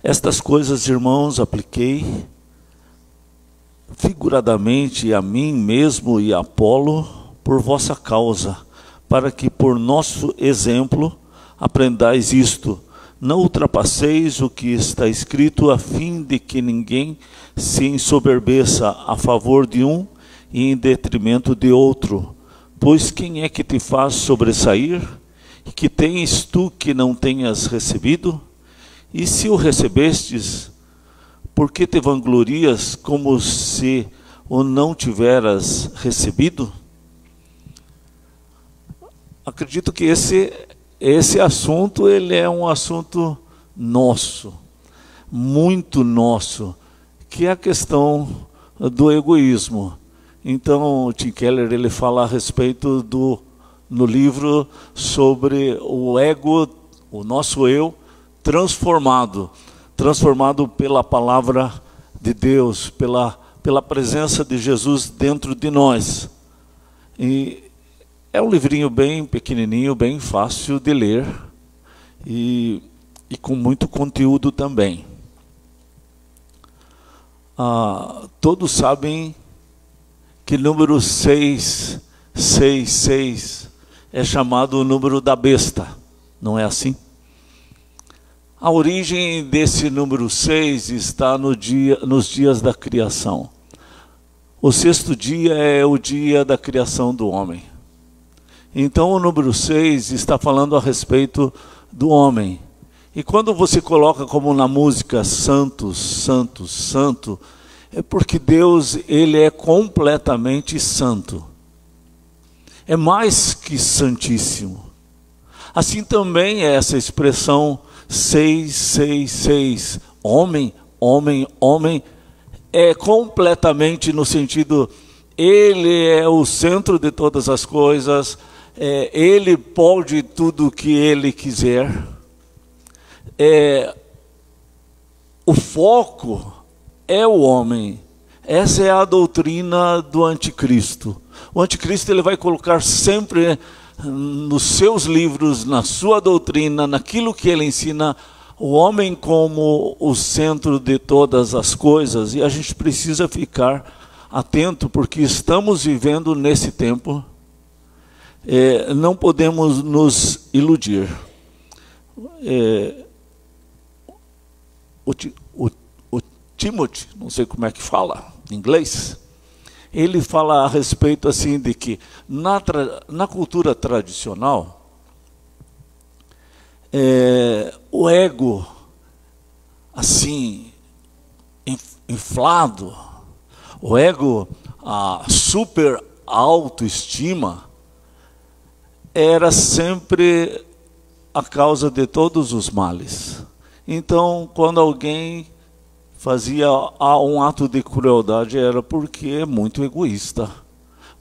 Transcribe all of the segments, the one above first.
Estas coisas, irmãos, apliquei figuradamente a mim mesmo e a Apolo por vossa causa, para que por nosso exemplo aprendais isto. Não ultrapasseis o que está escrito, a fim de que ninguém se ensoberbeça a favor de um e em detrimento de outro. Pois quem é que te faz sobressair? E que tens tu que não tenhas recebido? E se o recebestes, por que te vanglorias como se o não tiveras recebido? Acredito que esse assunto, ele é um assunto nosso, muito nosso, que é a questão do egoísmo. Então, o Tim Keller, ele fala a respeito no livro sobre o ego, o nosso eu transformado pela palavra de Deus, pela presença de Jesus dentro de nós. E é um livrinho bem pequenininho, bem fácil de ler e com muito conteúdo também. Todos sabem que número 666 é chamado o número da besta, não é assim? A origem desse número 6 está nos dias da criação. O sexto dia é o dia da criação do homem. Então o número 6 está falando a respeito do homem. E quando você coloca como na música Santo, Santo, Santo, é porque Deus, ele é completamente santo. É mais que santíssimo. Assim também é essa expressão 666, homem, homem, homem, é completamente no sentido, ele é o centro de todas as coisas, ele pode tudo o que ele quiser. O foco é o homem. Essa é a doutrina do anticristo. O anticristo, ele vai colocar sempre nos seus livros, na sua doutrina, naquilo que ele ensina, o homem como o centro de todas as coisas. E a gente precisa ficar atento, porque estamos vivendo nesse tempo. Não podemos nos iludir. O Timothy, não sei como é que fala em inglês, ele fala a respeito assim de que na cultura tradicional, o ego assim inflado, o ego, a super autoestima, era sempre a causa de todos os males. Então, quando alguém fazia um ato de crueldade, era porque é muito egoísta,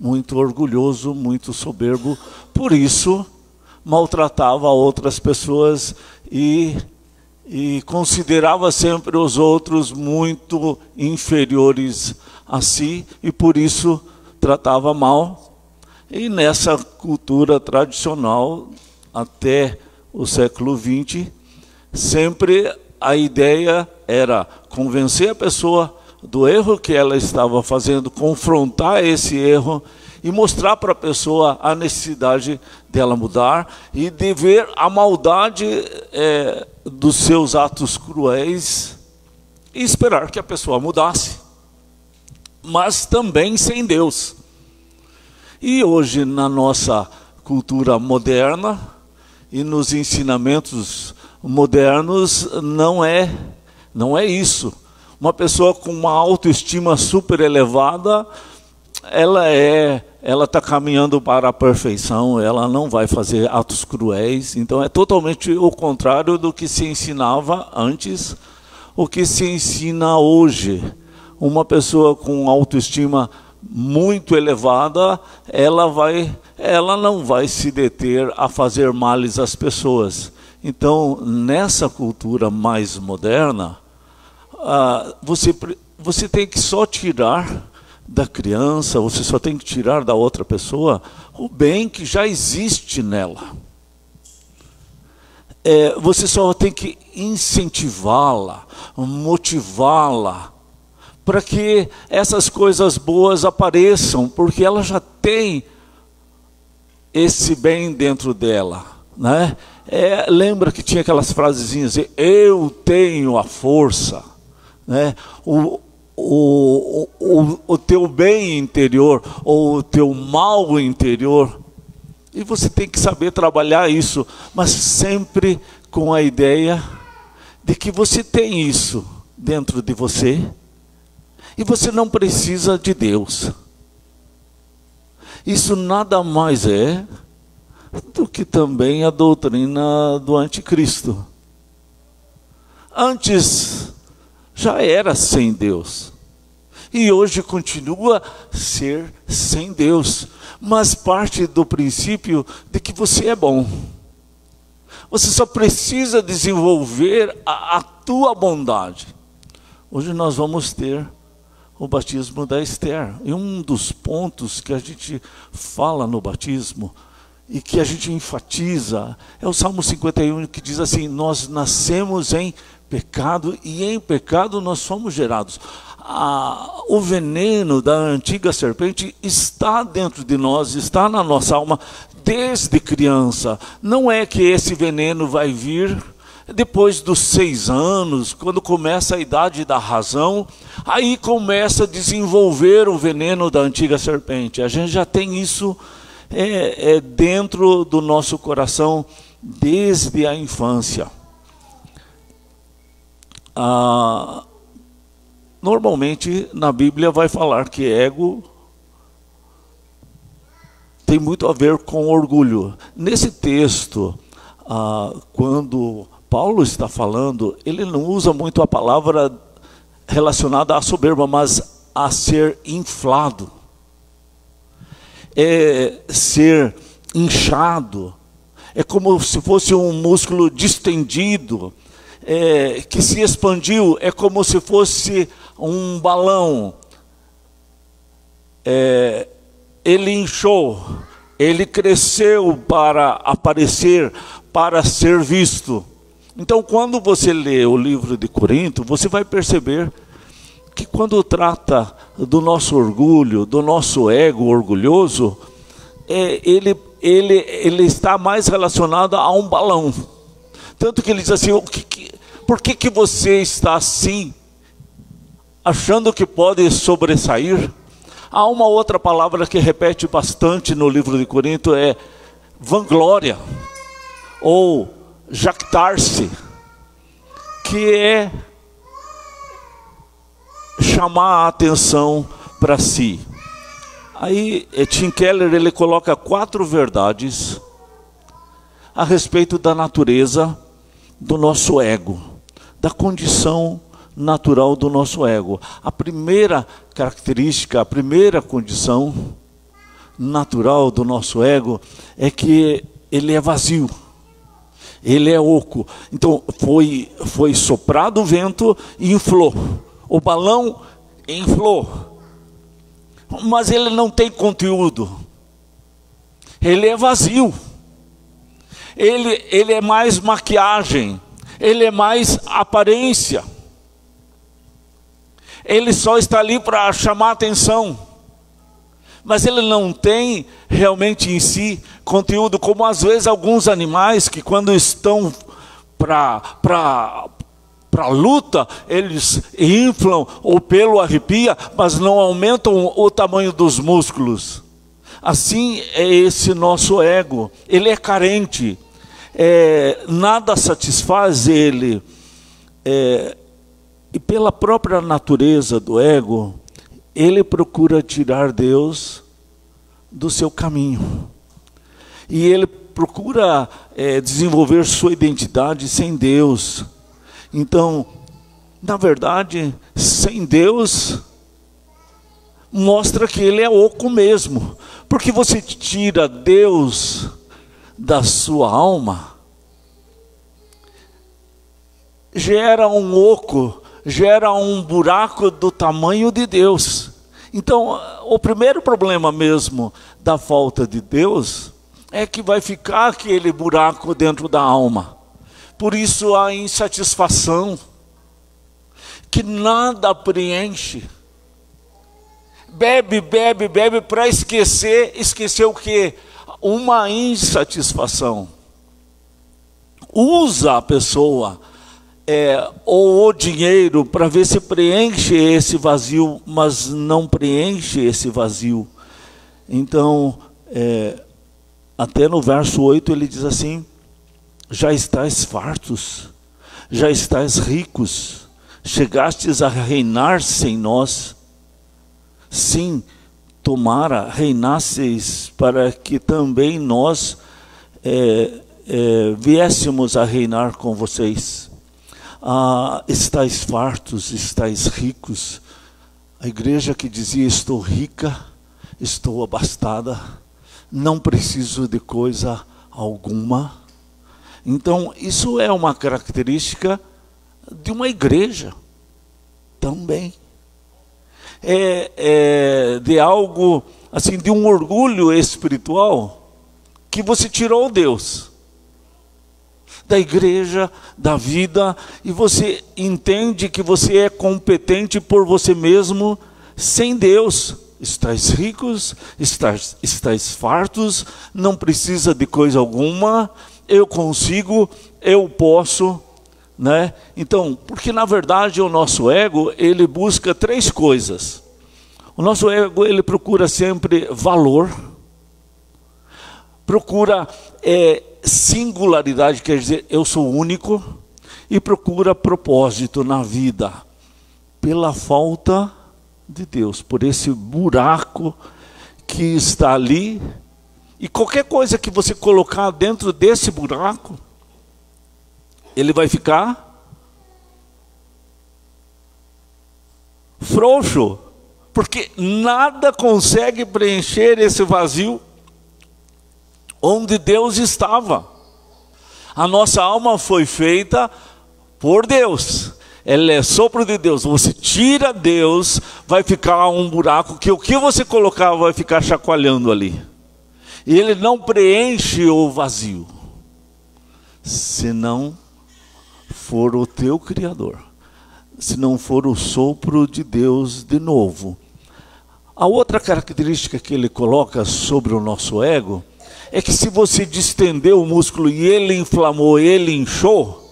muito orgulhoso, muito soberbo. Por isso, maltratava outras pessoas e considerava sempre os outros muito inferiores a si, e por isso tratava mal. E nessa cultura tradicional, até o século XX, sempre a ideia era convencer a pessoa do erro que ela estava fazendo, confrontar esse erro e mostrar para a pessoa a necessidade dela mudar e de ver a maldade dos seus atos cruéis e esperar que a pessoa mudasse, mas também sem Deus. E hoje, na nossa cultura moderna e nos ensinamentos modernos, não é isso. Uma pessoa com uma autoestima super elevada, ela está caminhando para a perfeição, ela não vai fazer atos cruéis. Então é totalmente o contrário do que se ensinava antes, o que se ensina hoje. Uma pessoa com autoestima muito elevada, ela não vai se deter a fazer males às pessoas. Então, nessa cultura mais moderna, você tem que só tirar da criança, você só tem que tirar da outra pessoa o bem que já existe nela. Você só tem que incentivá-la, motivá-la, para que essas coisas boas apareçam, porque ela já tem esse bem dentro dela, né? Lembra que tinha aquelas frasezinhas, eu tenho a força, né? O teu bem interior, ou o teu mal interior, e você tem que saber trabalhar isso, mas sempre com a ideia de que você tem isso dentro de você, e você não precisa de Deus. Isso nada mais é do que também a doutrina do anticristo. Antes já era sem Deus, e hoje continua a ser sem Deus, mas parte do princípio de que você é bom. Você só precisa desenvolver a tua bondade. Hoje nós vamos ter o batismo da Esther, e um dos pontos que a gente fala no batismo e que a gente enfatiza é o Salmo 51, que diz assim: nós nascemos em pecado e em pecado nós somos gerados. O veneno da antiga serpente está dentro de nós, está na nossa alma desde criança. Não é que esse veneno vai vir depois dos 6 anos, quando começa a idade da razão, aí começa a desenvolver o veneno da antiga serpente. A gente já tem isso dentro do nosso coração desde a infância. Normalmente na Bíblia vai falar que ego tem muito a ver com orgulho. Nesse texto, quando Paulo está falando, ele não usa muito a palavra relacionada à soberba, mas a ser inflado, ser inchado, é como se fosse um músculo distendido, que se expandiu, é como se fosse um balão. Ele inchou, ele cresceu para aparecer, para ser visto. Então, quando você lê o livro de Corinto, você vai perceber que quando trata do nosso orgulho, do nosso ego orgulhoso, ele está mais relacionado a um balão. Tanto que ele diz assim: por que você está assim, achando que pode sobressair? Há uma outra palavra que repete bastante no livro de Corinto, é vanglória, ou jactar-se, que é chamar a atenção para si. Aí Tim Keller, ele coloca 4 verdades a respeito da natureza do nosso ego, da condição natural do nosso ego. A primeira característica, a primeira condição natural do nosso ego é que ele é vazio, ele é oco. Então foi soprado o vento e inflou, o balão inflou, mas ele não tem conteúdo, ele é vazio, ele é mais maquiagem, ele é mais aparência, ele só está ali para chamar atenção, mas ele não tem realmente em si conteúdo, como às vezes alguns animais que quando estão para luta, eles inflam, o pelo arrepia, mas não aumentam o tamanho dos músculos. Assim é esse nosso ego, ele é carente, nada satisfaz ele, e pela própria natureza do ego, ele procura tirar Deus do seu caminho. E ele procura desenvolver sua identidade sem Deus. Então, na verdade, sem Deus, mostra que ele é oco mesmo. Porque você tira Deus da sua alma, gera um oco, gera um buraco do tamanho de Deus. Então, o primeiro problema mesmo da falta de Deus é que vai ficar aquele buraco dentro da alma. Por isso a insatisfação, que nada preenche. Bebe, bebe, bebe para esquecer. Esquecer o quê? Uma insatisfação. Usa a pessoa ou o dinheiro para ver se preenche esse vazio, mas não preenche esse vazio. Então, até no verso 8 ele diz assim: já estáis fartos, já estáis ricos, chegastes a reinar sem nós. Sim, tomara reinasseis para que também nós viéssemos a reinar com vocês. Estáis fartos, estáis ricos. A igreja que dizia: estou rica, estou abastada, não preciso de coisa alguma. Então, isso é uma característica de uma igreja também. De algo, assim, de um orgulho espiritual, que você tirou Deus da igreja, da vida, e você entende que você é competente por você mesmo, sem Deus. Estais ricos, estais fartos, não precisa de coisa alguma, eu consigo, eu posso, né? Então, porque na verdade o nosso ego, ele busca três coisas. O nosso ego, ele procura sempre valor, procura singularidade, quer dizer, eu sou único, e procura propósito na vida, pela falta de Deus, por esse buraco que está ali, e qualquer coisa que você colocar dentro desse buraco, ele vai ficar frouxo, porque nada consegue preencher esse vazio onde Deus estava. A nossa alma foi feita por Deus, ela é sopro de Deus. Você tira Deus, vai ficar um buraco que o que você colocar vai ficar chacoalhando ali, e ele não preenche o vazio, se não for o teu Criador, se não for o sopro de Deus de novo. A outra característica que ele coloca sobre o nosso ego é que se você distendeu o músculo e ele inflamou, ele inchou,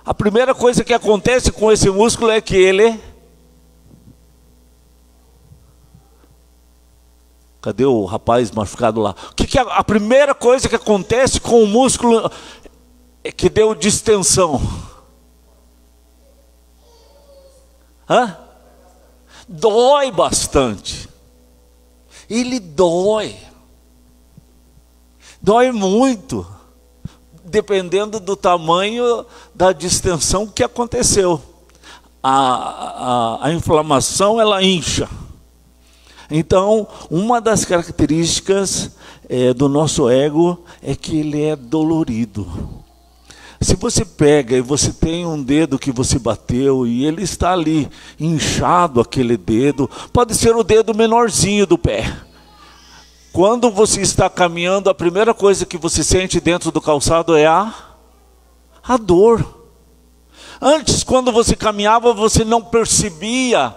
a primeira coisa que acontece com esse músculo é que ele... Cadê o rapaz machucado lá? O que é a primeira coisa que acontece com o músculo que deu distensão? Dói bastante. Ele dói. Dói muito, dependendo do tamanho da distensão que aconteceu. A inflamação, ela incha. Então, uma das características do nosso ego é que ele é dolorido. Se você pega e você tem um dedo que você bateu e ele está ali inchado, aquele dedo, pode ser o dedo menorzinho do pé. Quando você está caminhando, a primeira coisa que você sente dentro do calçado é a dor. Antes, quando você caminhava, você não percebia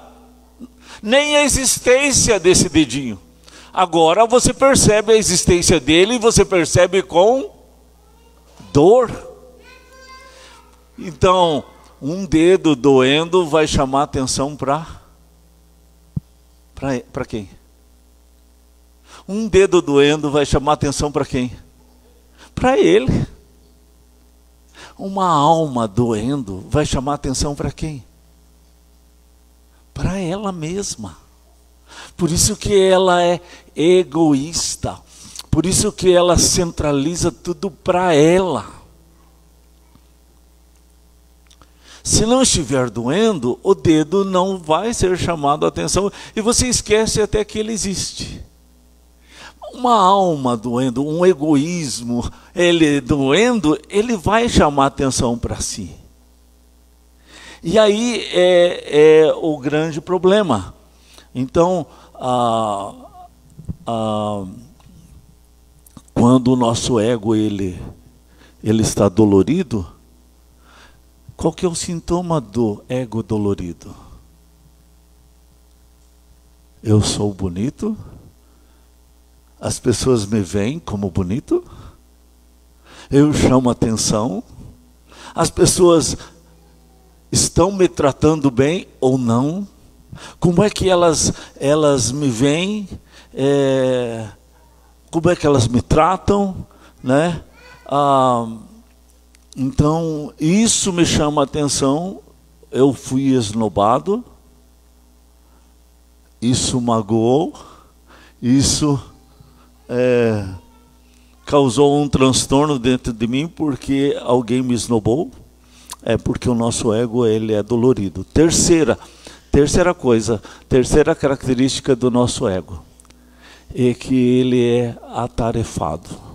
nem a existência desse dedinho. Agora você percebe a existência dele e você percebe com dor. Então, um dedo doendo vai chamar atenção para quem? Um dedo doendo vai chamar atenção para quem? Para ele. Uma alma doendo vai chamar atenção para quem? Para ela mesma. Por isso que ela é egoísta. Por isso que ela centraliza tudo para ela. Se não estiver doendo, o dedo não vai ser chamado a atenção e você esquece até que ele existe. Uma alma doendo, um egoísmo, ele doendo, ele vai chamar atenção para si. E aí é o grande problema. Então, quando o nosso ego ele está dolorido, Qual que é o sintoma do ego dolorido? Eu sou bonito? As pessoas me veem como bonito? Eu chamo atenção? As pessoas estão me tratando bem ou não? Como é que elas me veem? Como é que elas me tratam? Né? Então, isso me chama a atenção. Eu fui esnobado. Isso magoou. Isso causou um transtorno dentro de mim porque alguém me esnobou. É porque o nosso ego ele é dolorido. Terceira coisa, terceira característica do nosso ego é que ele é atarefado.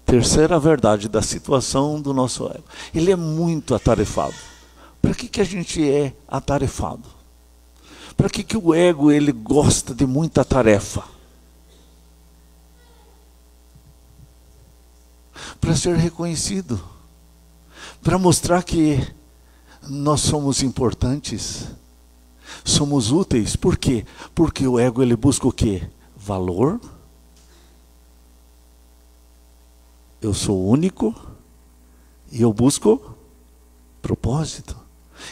Terceira verdade da situação do nosso ego. Ele é muito atarefado. Para que a gente é atarefado? Para que o ego ele gosta de muita tarefa? Para ser reconhecido. Para mostrar que nós somos importantes. Somos úteis. Por quê? Porque o ego ele busca o quê? Valor. Eu sou único e eu busco propósito.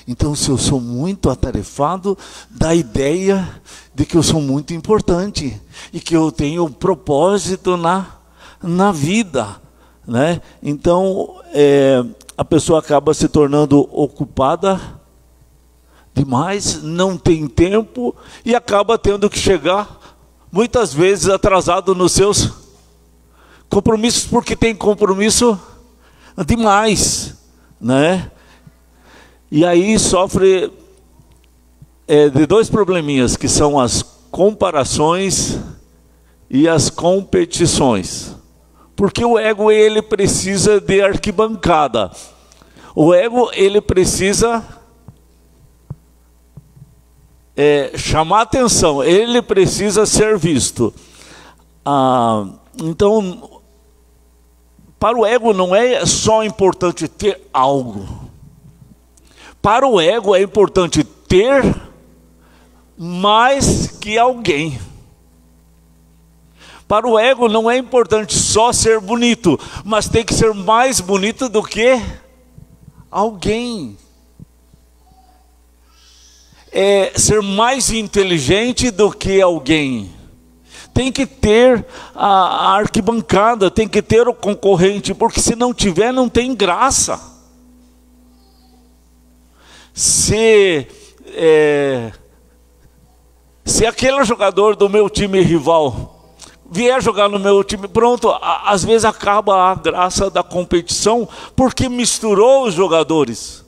Então, se eu sou muito atarefado, dá a ideia de que eu sou muito importante e que eu tenho um propósito na vida, né? Então, a pessoa acaba se tornando ocupada demais, não tem tempo e acaba tendo que chegar muitas vezes atrasado nos seus compromissos, porque tem compromisso demais, né? E aí sofre de dois probleminhas, que são as comparações e as competições. Porque o ego ele precisa de arquibancada. O ego ele precisa chamar atenção, ele precisa ser visto. Então, para o ego não é só importante ter algo. Para o ego é importante ter mais que alguém. Para o ego não é importante só ser bonito, mas tem que ser mais bonito do que alguém. Ser mais inteligente do que alguém. Tem que ter a arquibancada, tem que ter o concorrente, porque se não tiver, não tem graça. Se aquele jogador do meu time rival vier jogar no meu time, pronto, às vezes acaba a graça da competição, porque misturou os jogadores.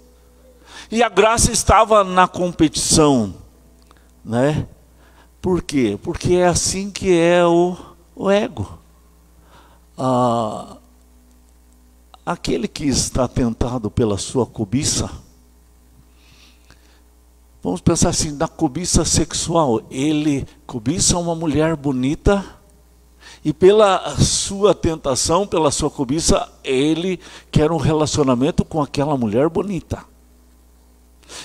E a graça estava na competição, né? Por quê? Porque é assim que é o ego. Aquele que está tentado pela sua cobiça, vamos pensar assim, na cobiça sexual, ele cobiça uma mulher bonita, e pela sua tentação, pela sua cobiça, ele quer um relacionamento com aquela mulher bonita.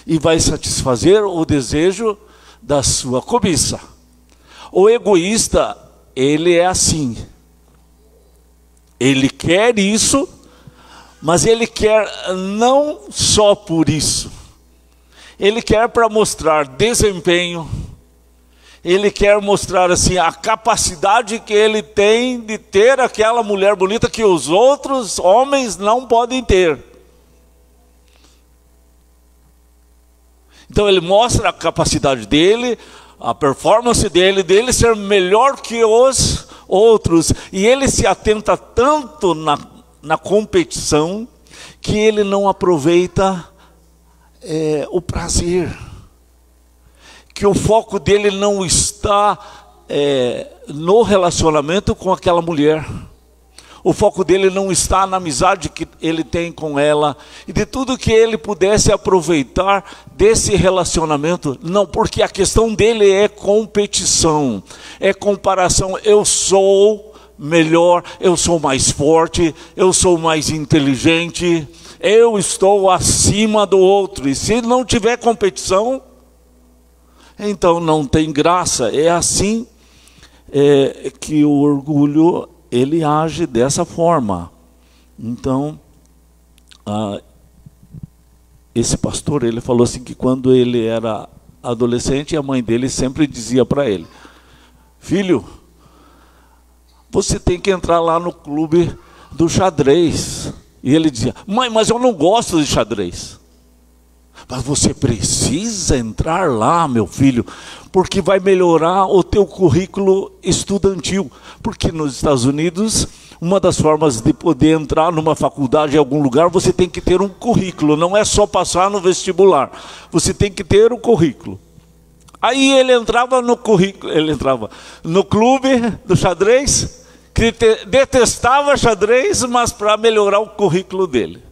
E vai satisfazer o desejo da sua cobiça. O egoísta, ele é assim. Ele quer isso, mas ele quer não só por isso. Ele quer para mostrar desempenho. Ele quer mostrar assim a capacidade que ele tem de ter aquela mulher bonita que os outros homens não podem ter. Então ele mostra a capacidade dele, a performance dele ser melhor que os outros. E ele se atenta tanto na competição que ele não aproveita o prazer. Que o foco dele não está no relacionamento com aquela mulher. O foco dele não está na amizade que ele tem com ela. E de tudo que ele pudesse aproveitar desse relacionamento. Não, porque a questão dele é competição. É comparação. Eu sou melhor, eu sou mais forte, eu sou mais inteligente, eu estou acima do outro. E se não tiver competição, então não tem graça. É assim que o orgulho, ele age dessa forma. Então, esse pastor, ele falou assim que quando ele era adolescente, a mãe dele sempre dizia para ele: filho, você tem que entrar lá no clube do xadrez. E ele dizia: mãe, mas eu não gosto de xadrez. Mas você precisa entrar lá, meu filho, porque vai melhorar o teu currículo estudantil. Porque nos Estados Unidos, uma das formas de poder entrar numa faculdade em algum lugar, você tem que ter um currículo. Não é só passar no vestibular. Você tem que ter um currículo. Aí ele entrava no currículo, ele entrava no clube do xadrez, que detestava xadrez, mas para melhorar o currículo dele.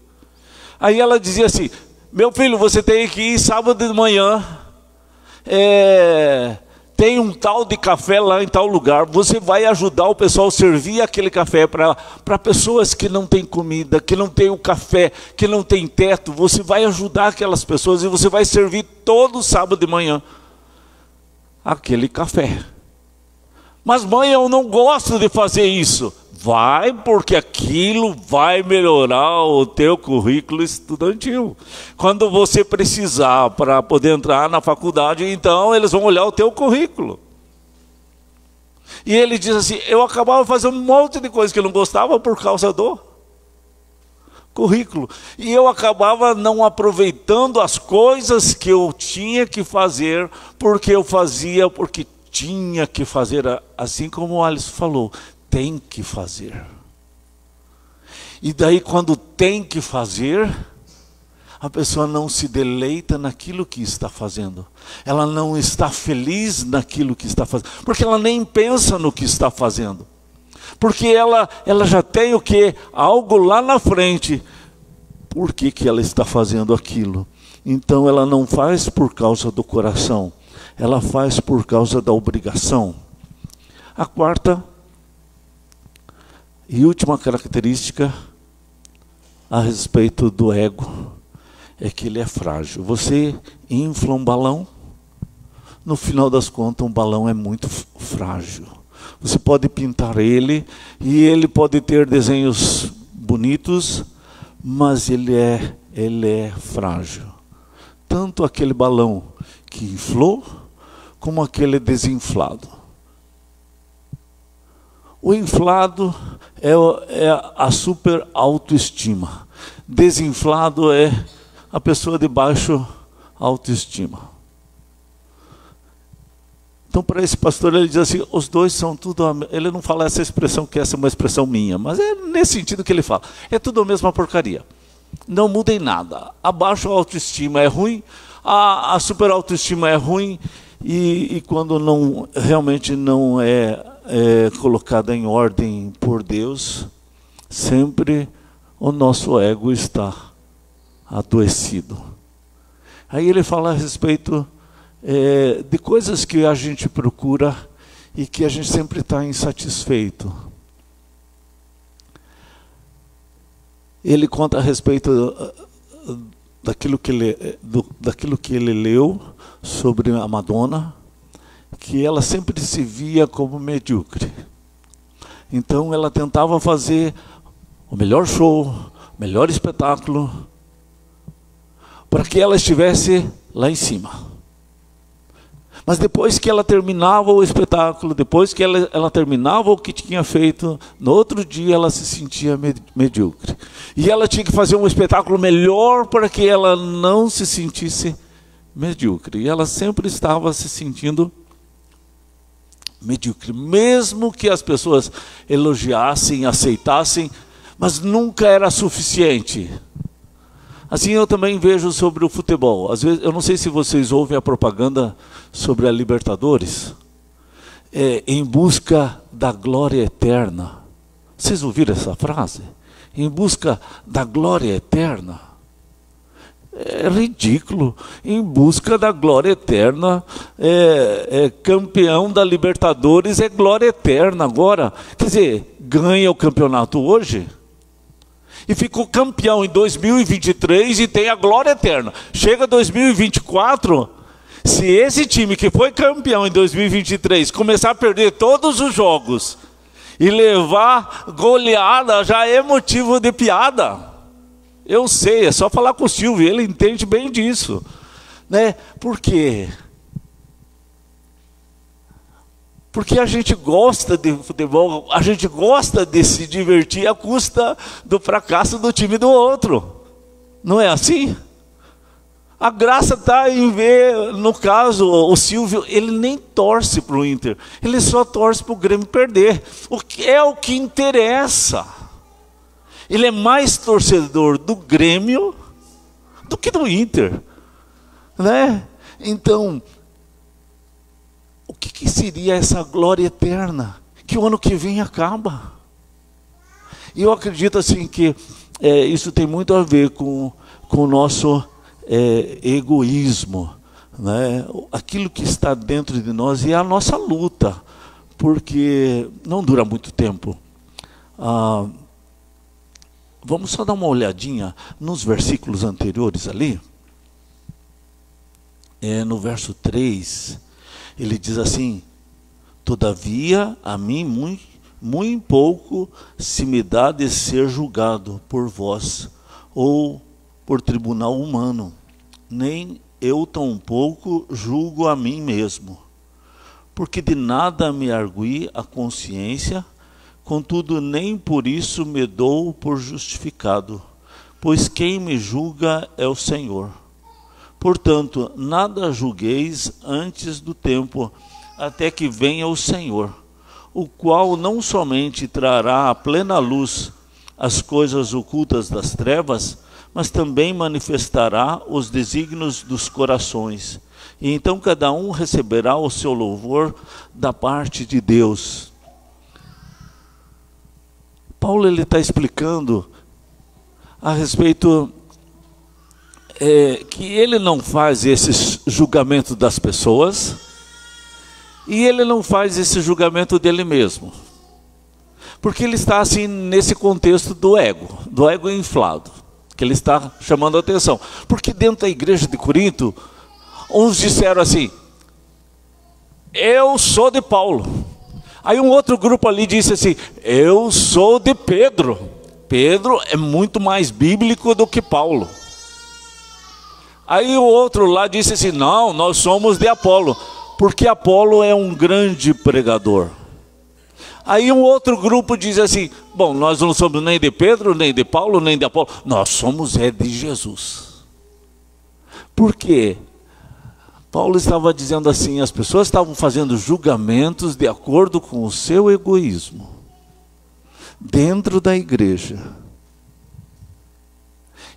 Aí ela dizia assim: meu filho, você tem que ir sábado de manhã, tem um tal de café lá em tal lugar, você vai ajudar o pessoal a servir aquele café para pessoas que não têm comida, que não têm o café, que não têm teto. Você vai ajudar aquelas pessoas e você vai servir todo sábado de manhã aquele café. Mas mãe, eu não gosto de fazer isso. Vai, porque aquilo vai melhorar o teu currículo estudantil. Quando você precisar para poder entrar na faculdade, então eles vão olhar o teu currículo. E ele diz assim: eu acabava fazendo um monte de coisa que eu não gostava por causa do currículo. E eu acabava não aproveitando as coisas que eu tinha que fazer, porque eu fazia porque tinha que fazer, assim como o Alisson falou, tem que fazer. E daí quando tem que fazer, a pessoa não se deleita naquilo que está fazendo. Ela não está feliz naquilo que está fazendo, porque ela nem pensa no que está fazendo. Porque ela já tem o quê? Algo lá na frente. Por que ela está fazendo aquilo? Então ela não faz por causa do coração, ela faz por causa da obrigação. A quarta e última característica a respeito do ego é que ele é frágil. Você infla um balão, no final das contas um balão é muito frágil. Você pode pintar ele e ele pode ter desenhos bonitos, mas ele é frágil. Tanto aquele balão que inflou, como aquele desinflado. O inflado é a super autoestima. Desinflado é a pessoa de baixa autoestima. Então, para esse pastor, ele diz assim: os dois são tudo. Ele não fala essa expressão, que essa é uma expressão minha, mas é nesse sentido que ele fala. É tudo a mesma porcaria. Não muda em nada. A baixa autoestima é ruim, a super autoestima é ruim, e quando não, realmente não é colocada em ordem por Deus, sempre o nosso ego está adoecido. Aí ele fala a respeito de coisas que a gente procura e que a gente sempre está insatisfeito. Ele conta a respeito daquilo que ele leu sobre a Madonna, que ela sempre se via como medíocre. Então ela tentava fazer o melhor show, o melhor espetáculo, para que ela estivesse lá em cima. Mas depois que ela terminava o espetáculo, depois que ela terminava o que tinha feito, no outro dia ela se sentia medíocre. E ela tinha que fazer um espetáculo melhor para que ela não se sentisse medíocre. E ela sempre estava se sentindo medíocre, mesmo que as pessoas elogiassem, aceitassem, mas nunca era suficiente. Assim eu também vejo sobre o futebol. Às vezes, eu não sei se vocês ouvem a propaganda sobre a Libertadores, em busca da glória eterna. Vocês ouviram essa frase? Em busca da glória eterna. É ridículo. Em busca da glória eterna, campeão da Libertadores é glória eterna agora. Quer dizer, ganha o campeonato hoje e ficou campeão em 2023 e tem a glória eterna. Chega 2024, se esse time que foi campeão em 2023 começar a perder todos os jogos e levar goleada, já é motivo de piada. Eu sei, é só falar com o Silvio, ele entende bem disso, né? Por quê? Porque a gente gosta de futebol, a gente gosta de se divertir à custa do fracasso do time do outro. Não é assim? A graça está em ver, no caso, o Silvio, ele nem torce para o Inter, ele só torce para o Grêmio perder. O que é o que interessa. Ele é mais torcedor do Grêmio do que do Inter, né? Então, o que seria essa glória eterna? Que o ano que vem acaba. E eu acredito assim que isso tem muito a ver com o nosso egoísmo, né? Aquilo que está dentro de nós e a nossa luta, porque não dura muito tempo. Vamos só dar uma olhadinha nos versículos anteriores ali. No verso 3, ele diz assim: todavia a mim muito pouco se me dá de ser julgado por vós, ou por tribunal humano, nem eu tampouco julgo a mim mesmo, porque de nada me argui a consciência, contudo nem por isso me dou por justificado, pois quem me julga é o Senhor. Portanto, nada julgueis antes do tempo, até que venha o Senhor, o qual não somente trará à plena luz as coisas ocultas das trevas, mas também manifestará os desígnios dos corações. E então cada um receberá o seu louvor da parte de Deus. Paulo está explicando a respeito que ele não faz esse julgamento das pessoas e ele não faz esse julgamento dele mesmo. Porque ele está assim nesse contexto do ego inflado, que ele está chamando a atenção. Porque dentro da igreja de Corinto, uns disseram assim: eu sou de Paulo. Aí um outro grupo ali disse assim: eu sou de Pedro. Pedro é muito mais bíblico do que Paulo. Aí o outro lá disse assim: não, nós somos de Apolo, porque Apolo é um grande pregador. Aí um outro grupo diz assim: bom, nós não somos nem de Pedro, nem de Paulo, nem de Apolo, nós somos de Jesus. Por quê? Paulo estava dizendo assim, as pessoas estavam fazendo julgamentos de acordo com o seu egoísmo, dentro da igreja,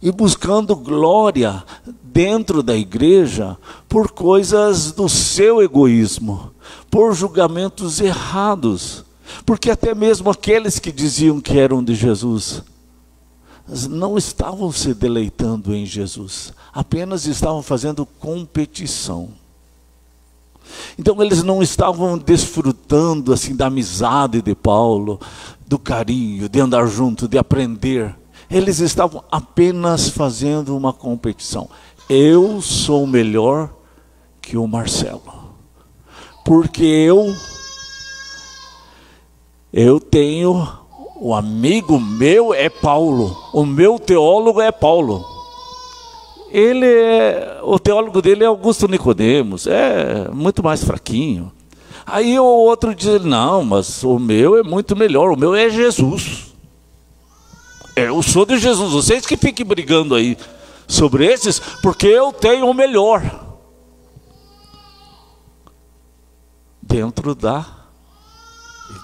e buscando glória dentro da igreja, por coisas do seu egoísmo, por julgamentos errados. Porque até mesmo aqueles que diziam que eram de Jesus, não estavam se deleitando em Jesus, apenas estavam fazendo competição. Então eles não estavam desfrutando assim da amizade de Paulo, do carinho, de andar junto, de aprender. Eles estavam apenas fazendo uma competição. Eu sou melhor que o Marcelo, porque eu tenho, o amigo meu é Paulo, o meu teólogo é Paulo. O teólogo dele é Augusto Nicodemos, é muito mais fraquinho. Aí o outro diz: não, mas o meu é muito melhor, o meu é Jesus. Eu sou de Jesus, vocês que fiquem brigando aí sobre esses, porque eu tenho o melhor. Dentro da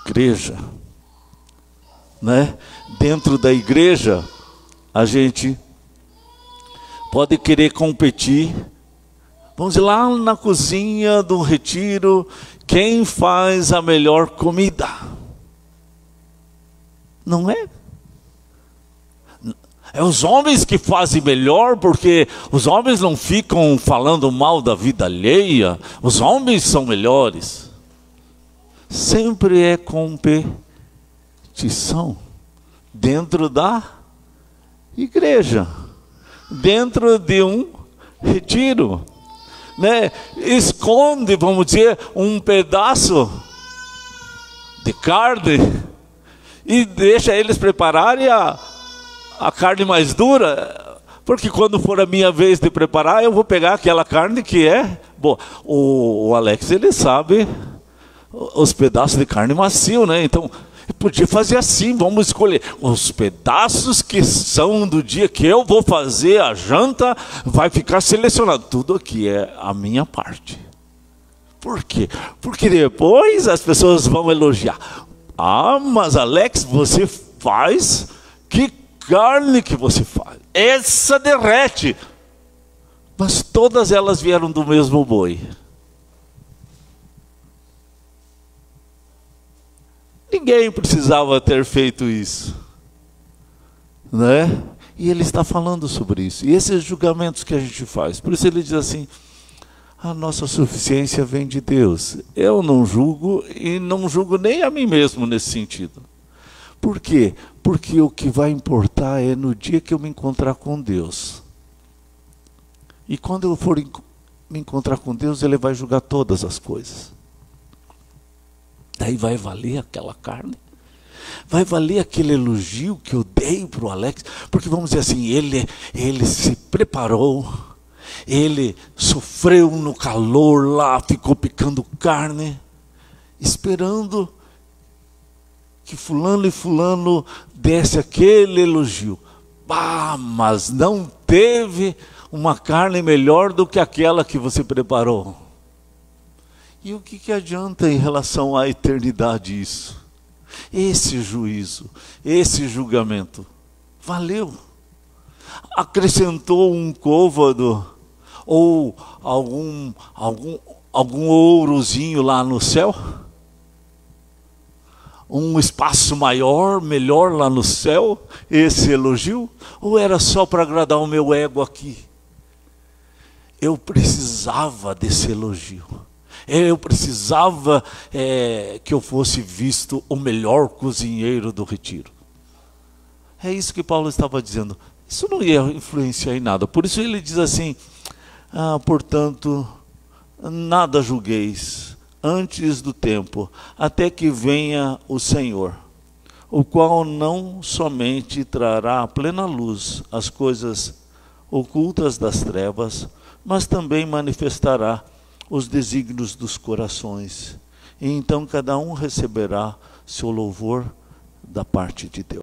igreja, né? Dentro da igreja, a gente pode querer competir. Vamos ir lá na cozinha do retiro, quem faz a melhor comida? Não é? É os homens que fazem melhor, porque os homens não ficam falando mal da vida alheia, os homens são melhores. Sempre é competição dentro da igreja, dentro de um retiro, né? Esconde, vamos dizer, um pedaço de carne e deixa eles prepararem a carne mais dura, porque quando for a minha vez de preparar, eu vou pegar aquela carne que é boa. O Alex, ele sabe os pedaços de carne macio, né? Então, podia fazer assim, vamos escolher os pedaços que são do dia que eu vou fazer a janta, vai ficar selecionado. Tudo aqui é a minha parte. Por quê? Porque depois as pessoas vão elogiar. Ah, mas Alex, você faz? Que carne que você faz? Essa derrete. Mas todas elas vieram do mesmo boi. Ninguém precisava ter feito isso, né? E ele está falando sobre isso. E esses julgamentos que a gente faz. Por isso ele diz assim: a nossa suficiência vem de Deus. Eu não julgo e não julgo nem a mim mesmo nesse sentido. Por quê? Porque o que vai importar é no dia que eu me encontrar com Deus. E quando eu for me encontrar com Deus, Ele vai julgar todas as coisas. Daí vai valer aquela carne, vai valer aquele elogio que eu dei para o Alex, porque vamos dizer assim, ele se preparou, ele sofreu no calor lá, ficou picando carne, esperando que fulano e fulano desse aquele elogio. Ah, mas não teve uma carne melhor do que aquela que você preparou. E o que adianta em relação à eternidade isso? Esse juízo, esse julgamento, valeu? Acrescentou um côvado ou algum ourozinho lá no céu? Um espaço maior, melhor lá no céu, esse elogio? Ou era só para agradar o meu ego aqui? Eu precisava desse elogio. Eu precisava que eu fosse visto o melhor cozinheiro do retiro. É isso que Paulo estava dizendo. Isso não ia influenciar em nada. Por isso ele diz assim: portanto, nada julgueis antes do tempo, até que venha o Senhor, o qual não somente trará à plena luz as coisas ocultas das trevas, mas também manifestará os desígnios dos corações. E então cada um receberá seu louvor da parte de Deus.